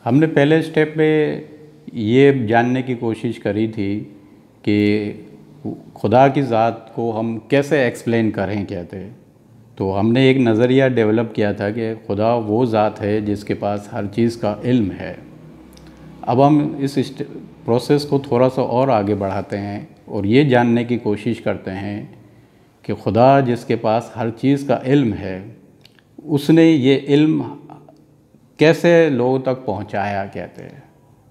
हमने पहले स्टेप में ये जानने की कोशिश करी थी कि खुदा की ज़ात को हम कैसे एक्सप्लेन करें कहते। तो हमने एक नज़रिया डेवलप किया था कि खुदा वो ज़ात है जिसके पास हर चीज़ का इल्म है। अब हम इस प्रोसेस को थोड़ा सा और आगे बढ़ाते हैं और ये जानने की कोशिश करते हैं कि खुदा जिसके पास हर चीज़ का इल्म है, उसने ये इल्म कैसे लोगों तक पहुंचाया कहते हैं।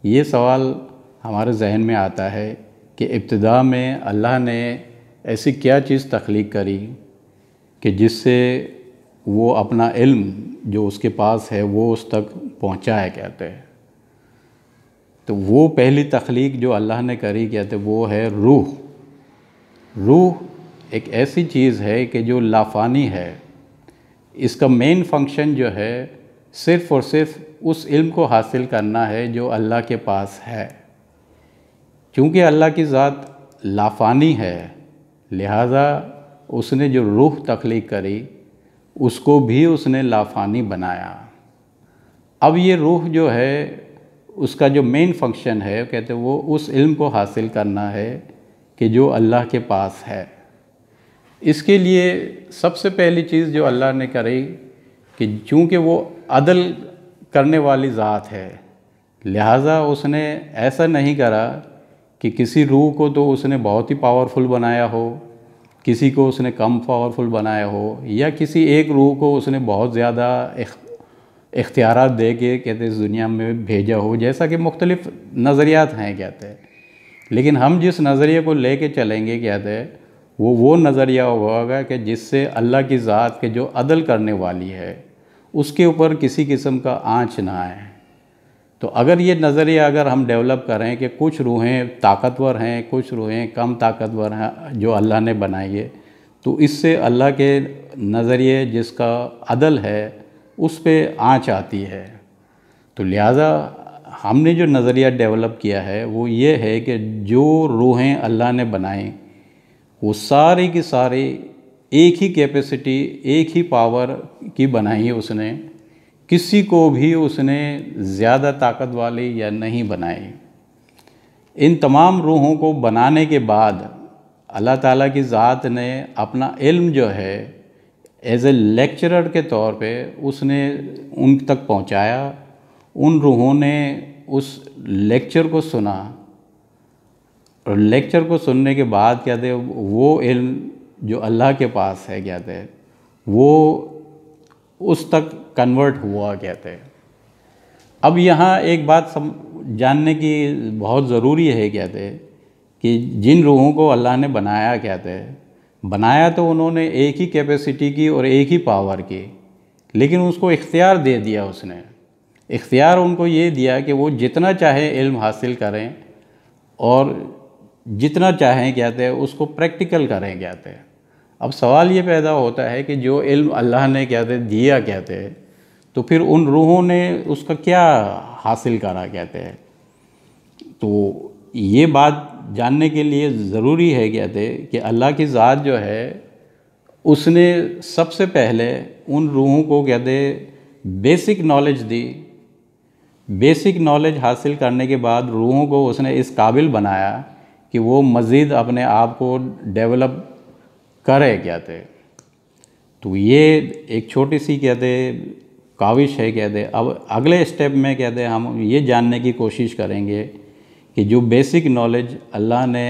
ये सवाल हमारे जहन में आता है कि इब्तिदा में अल्लाह ने ऐसी क्या चीज़ तख्लीक करी कि जिससे वो अपना इल्म जो उसके पास है वो उस तक पहुंचाया कहते हैं। तो वो पहली तख्लीक जो अल्लाह ने करी कहते वो है रूह। रूह एक ऐसी चीज़ है कि जो लाफानी है। इसका मेन फंक्शन जो है सिर्फ़ और सिर्फ उस इल्म को हासिल करना है जो अल्लाह के पास है। क्योंकि अल्लाह की ज़ात लाफानी है, लिहाजा उसने जो रूह तख्लीक करी उसको भी उसने लाफानी बनाया। अब ये रूह जो है उसका जो मेन फंक्शन है कहते वो उस इल्म को हासिल करना है कि जो अल्लाह के पास है। इसके लिए सबसे पहली चीज़ जो अल्लाह ने करी कि चूँकि वो अदल करने वाली ज़ात है, लिहाजा उसने ऐसा नहीं करा कि किसी रूह को तो उसने बहुत ही पावरफुल बनाया हो, किसी को उसने कम पावरफुल बनाया हो, या किसी एक रूह को उसने बहुत ज़्यादा इख्तियारात दे के कहते इस दुनिया में भेजा हो, जैसा कि मुख्तलिफ़ नज़रियात हैं कहते हैं। लेकिन हम जिस नज़रिए को ले कर चलेंगे कहते हैं वो नज़रिया होगा कि जिससे अल्लाह की ज़ात के जो अदल करने वाली है उसके ऊपर किसी किस्म का आँच ना आए। तो अगर ये नज़रिया अगर हम डेवलप करें कि कुछ रूहें ताकतवर हैं, कुछ रूहें कम ताकतवर हैं जो अल्लाह ने बनाई है, तो इससे अल्लाह के नज़रिए जिसका अदल है उस पे आँच आती है। तो लिहाजा हमने जो नज़रिया डेवलप किया है वो ये है कि जो रूहें अल्लाह ने बनाई वो सारी की सारी एक ही कैपेसिटी, एक ही पावर की बनाई है उसने, किसी को भी उसने ज़्यादा ताकत वाली या नहीं बनाई। इन तमाम रूहों को बनाने के बाद अल्लाह ताला की ज़ात ने अपना इल्म जो है एज ए लेक्चरर के तौर पे उसने उन तक पहुंचाया। उन रूहों ने उस लेक्चर को सुना और लेक्चर को सुनने के बाद कहते हैं वो इल्म जो अल्लाह के पास है कहते हैं वो उस तक कन्वर्ट हुआ कहते हैं। अब यहाँ एक बात जानने की बहुत ज़रूरी है कहते हैं कि जिन रूहों को अल्लाह ने बनाया कहते हैं, बनाया तो उन्होंने एक ही कैपेसिटी की और एक ही पावर की, लेकिन उसको इख्तियार दे दिया उसने। इख्तियार उनको ये दिया कि वो जितना चाहे इल्म हासिल करें और जितना चाहें कहते हैं उसको प्रैक्टिकल करें कहते हैं। अब सवाल ये पैदा होता है कि जो इल्म अल्लाह ने कहते दिया कहते हैं तो फिर उन रूहों ने उसका क्या हासिल करा कहते हैं। तो ये बात जानने के लिए ज़रूरी है कहते हैं कि अल्लाह की ज़ात जो है उसने सबसे पहले उन रूहों को कहते बेसिक नॉलेज दी। बेसिक नॉलेज हासिल करने के बाद रूहों को उसने इस काबिल बनाया कि वो मज़ीद अपने आप को डेवलप करे कहते। तो ये एक छोटी सी कहते काविश है कहते। अब अगले स्टेप में कहते हम ये जानने की कोशिश करेंगे कि जो बेसिक नॉलेज अल्लाह ने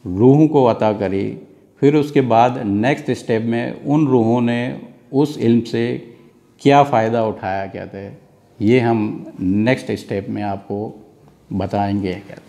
रूहों को अता करी, फिर उसके बाद नेक्स्ट स्टेप में उन रूहों ने उस इल्म से क्या फ़ायदा उठाया कहते हैं, ये हम नेक्स्ट स्टेप में आपको बताएंगे कहते।